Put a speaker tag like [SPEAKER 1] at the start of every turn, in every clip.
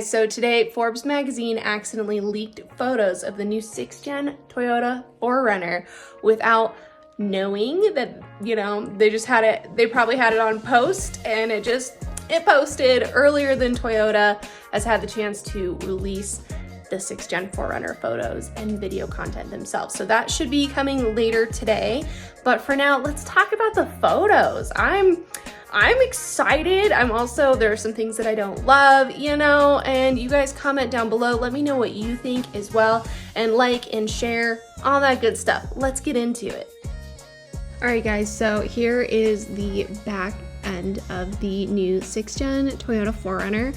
[SPEAKER 1] So today, Forbes magazine accidentally leaked photos of the new 6th gen Toyota 4Runner without knowing that, they probably had it on post, and it posted earlier than Toyota has had the chance to release the 6th gen 4Runner photos and video content themselves. So that should be coming later today. But for now, let's talk about the photos. I'm excited. There are some things that I don't love, and you guys comment down below. Let me know what you think as well, and like and share, all that good stuff. Let's get into it. All right, guys, so here is the back end of the new 6th gen Toyota 4Runner.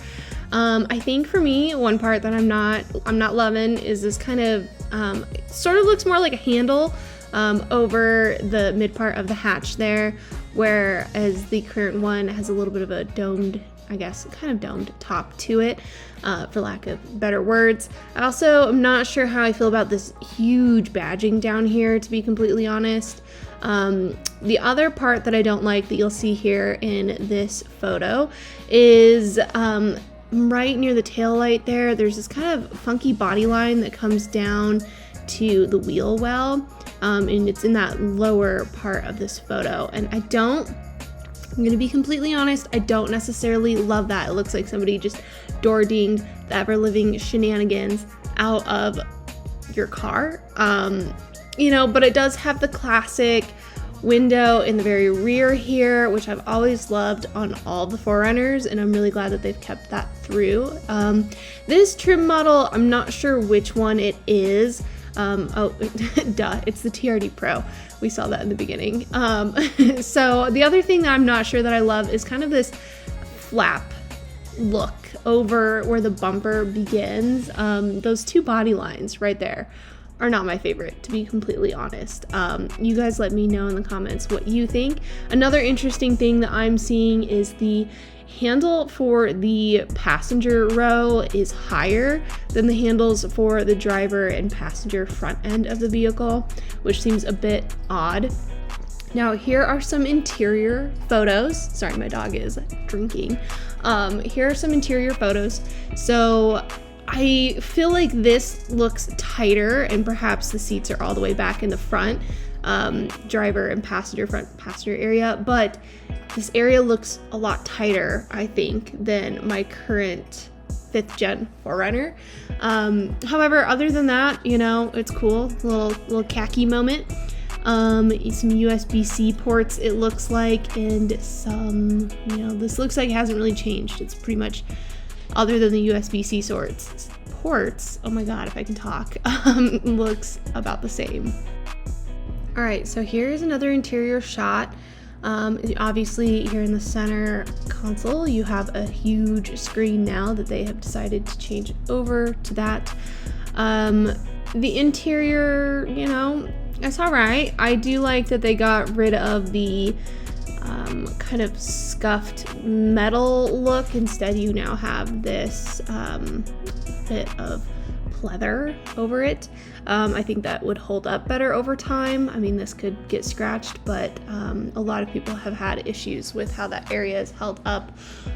[SPEAKER 1] I think for me, one part that I'm not loving is this kind of, sort of looks more like a handle over the mid part of the hatch there, whereas the current one has a little bit of a domed, kind of domed top to it, for lack of better words. I also am not sure how I feel about this huge badging down here, to be completely honest. The other part that I don't like that you'll see here in this photo is right near the tail light there, there's this kind of funky body line that comes down to the wheel well. And it's in that lower part of this photo. And I'm gonna be completely honest, I don't necessarily love that. It looks like somebody just door dinged the ever-living shenanigans out of your car. But it does have the classic window in the very rear here, which I've always loved on all the 4Runners, and I'm really glad that they've kept that through. This trim model, I'm not sure which one it is. Duh, it's the TRD Pro. We saw that in the beginning. So the other thing that I'm not sure that I love is kind of this flap look over where the bumper begins. Those two body lines right there are not my favorite, to be completely honest. You guys let me know in the comments what you think. Another interesting thing that I'm seeing is the handle for the passenger row is higher than the handles for the driver and passenger front end of the vehicle, which seems a bit odd. Now, here are some interior photos. Sorry, my dog is drinking. Here are some interior photos. So I feel like this looks tighter, and perhaps the seats are all the way back in the front, driver and front passenger area, but this area looks a lot tighter, I think, than my current 5th gen 4Runner. However, other than that, it's cool, little khaki moment. Some USB-C ports, it looks like, and some, this looks like it hasn't really changed. It's pretty much, other than the USB-C ports, oh my god, if I can talk, looks about the same. All right, so here's another interior shot. Obviously, here in the center console, you have a huge screen now that they have decided to change over to that. The interior, it's all right. I do like that they got rid of the kind of scuffed metal look. Instead, you now have this bit of pleather over it. I think that would hold up better over time. I mean, this could get scratched, but a lot of people have had issues with how that area is held up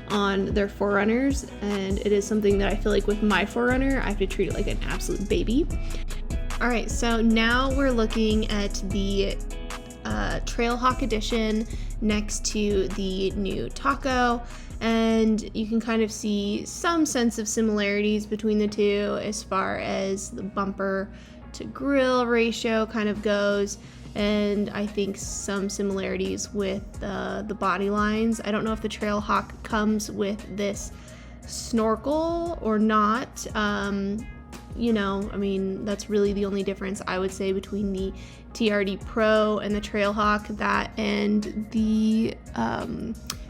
[SPEAKER 1] on their 4Runners, and it is something that I feel like with my 4Runner, I have to treat it like an absolute baby. All right, so now we're looking at the Trailhawk edition next to the new Taco, and you can kind of see some sense of similarities between the two as far as the bumper to grille ratio kind of goes, and I think some similarities with the body lines. I don't know if the Trailhawk comes with this snorkel or not. I mean, that's really the only difference I would say between the TRD Pro and the Trailhawk. That and the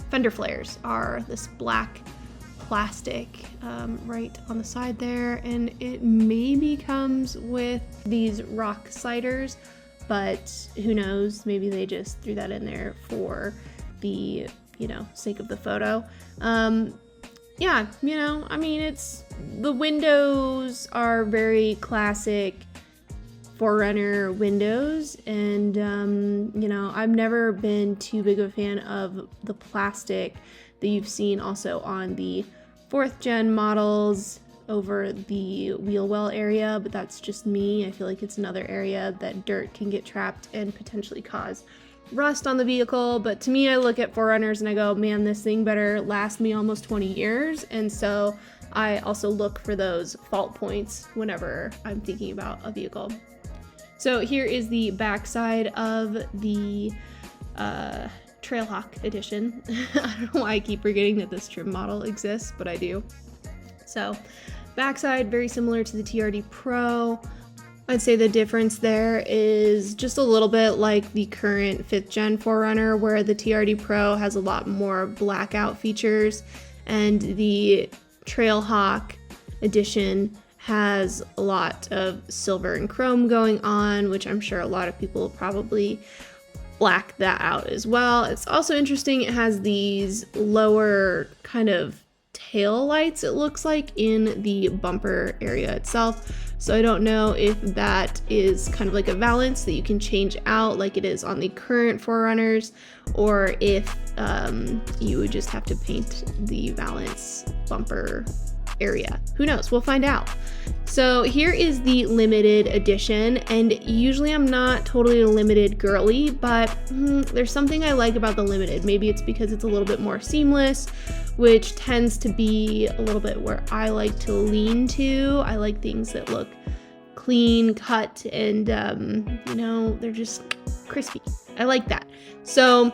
[SPEAKER 1] fender flares are this black plastic right on the side there, and it maybe comes with these rock sliders, but who knows, maybe they just threw that in there for the sake of the photo. Yeah, I mean, the windows are very classic 4Runner windows, and I've never been too big of a fan of the plastic that you've seen also on the 4th gen models over the wheel well area, but that's just me. I feel like it's another area that dirt can get trapped and potentially cause rust on the vehicle. But to me, I look at 4Runners and I go, man, this thing better last me almost 20 years. And so I also look for those fault points whenever I'm thinking about a vehicle. So here is the backside of the Trailhawk edition. I don't know why I keep forgetting that this trim model exists, but I do. So backside, very similar to the TRD Pro. I'd say the difference there is just a little bit like the current 5th gen 4Runner, where the TRD Pro has a lot more blackout features and the Trailhawk edition has a lot of silver and chrome going on, which I'm sure a lot of people probably black that out as well. It's also interesting, it has these lower kind of tail lights, it looks like, in the bumper area itself. So I don't know if that is kind of like a valance that you can change out like it is on the current 4Runners, or if you would just have to paint the valance bumper area. Who knows? We'll find out. So here is the limited edition, and usually I'm not totally a limited girly, but there's something I like about the limited. Maybe it's because it's a little bit more seamless, which tends to be a little bit where I like to lean to. I like things that look clean cut and you know, they're just crispy. I like that. So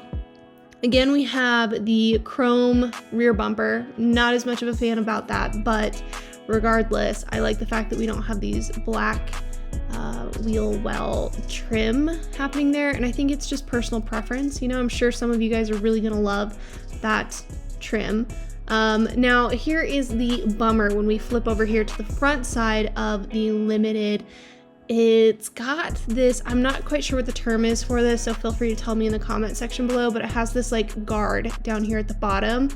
[SPEAKER 1] again, we have the chrome rear bumper. Not as much of a fan about that, but regardless, I like the fact that we don't have these black wheel well trim happening there, and I think it's just personal preference. You know, I'm sure some of you guys are really gonna love that trim. Now here is the bummer. When we flip over here to the front side of the limited, it's got this, I'm not quite sure what the term is for this, so feel free to tell me in the comment section below, but it has this like guard down here at the bottom.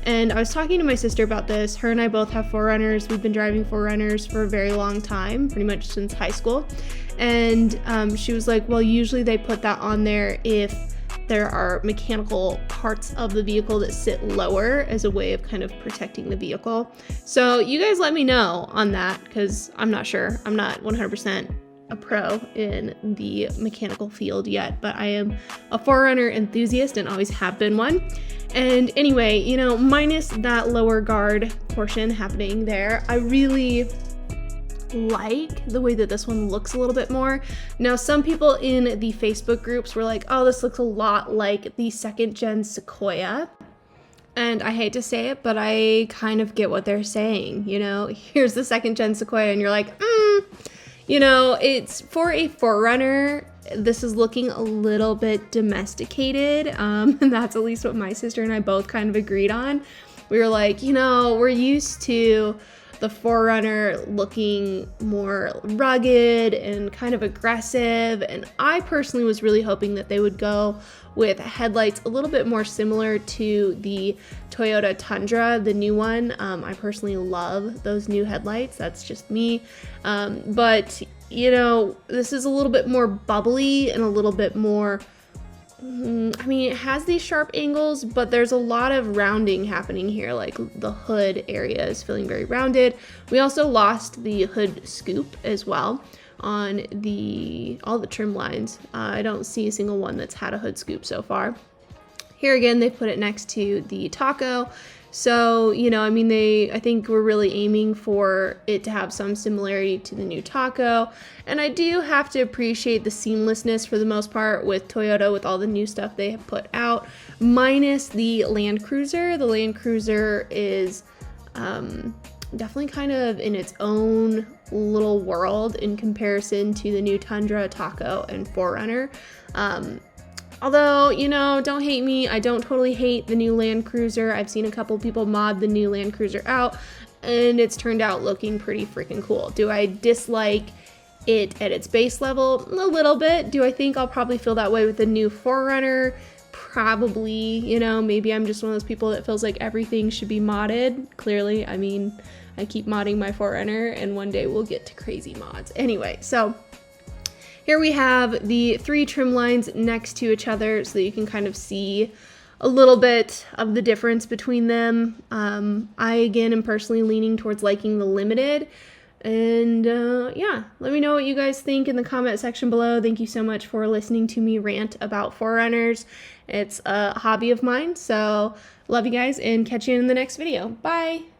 [SPEAKER 1] And I was talking to my sister about this. Her and I both have 4Runners. We've been driving 4Runners for a very long time, pretty much since high school. And she was like, well, usually they put that on there if there are mechanical parts of the vehicle that sit lower as a way of kind of protecting the vehicle. So you guys let me know on that, because I'm not sure. I'm not 100% a pro in the mechanical field yet, but I am a 4Runner enthusiast and always have been one. And anyway, you know, minus that lower guard portion happening there, I really like the way that this one looks a little bit more. Now, some people in the Facebook groups were like, oh, this looks a lot like the 2nd gen Sequoia. And I hate to say it, but I kind of get what they're saying. You know, here's the 2nd gen Sequoia and you're like, you know, it's for a 4Runner. This is looking a little bit domesticated. And that's at least what my sister and I both kind of agreed on. We were like, you know, we're used to the 4Runner looking more rugged and kind of aggressive, and I personally was really hoping that they would go with headlights a little bit more similar to the Toyota Tundra, the new one. I personally love those new headlights. That's just me. But you know, this is a little bit more bubbly and a little bit more, I mean, it has these sharp angles, but there's a lot of rounding happening here. Like the hood area is feeling very rounded. We also lost the hood scoop as well on all the trim lines. I don't see a single one that's had a hood scoop so far. Here again, they put it next to the Taco. So, you know, I mean, I think we're really aiming for it to have some similarity to the new Taco. And I do have to appreciate the seamlessness for the most part with Toyota, with all the new stuff they have put out, minus the Land Cruiser. The Land Cruiser is definitely kind of in its own little world in comparison to the new Tundra, Taco, and 4Runner. Although, you know, don't hate me, I don't totally hate the new Land Cruiser. I've seen a couple people mod the new Land Cruiser out, and it's turned out looking pretty freaking cool. Do I dislike it at its base level? A little bit. Do I think I'll probably feel that way with the new 4Runner? Probably. You know, maybe I'm just one of those people that feels like everything should be modded. Clearly, I mean, I keep modding my 4Runner, and one day we'll get to crazy mods. Anyway, so here we have the 3 trim lines next to each other so that you can kind of see a little bit of the difference between them. I, again, am personally leaning towards liking the limited. And yeah, let me know what you guys think in the comment section below. Thank you so much for listening to me rant about 4Runners. It's a hobby of mine, so love you guys and catch you in the next video. Bye!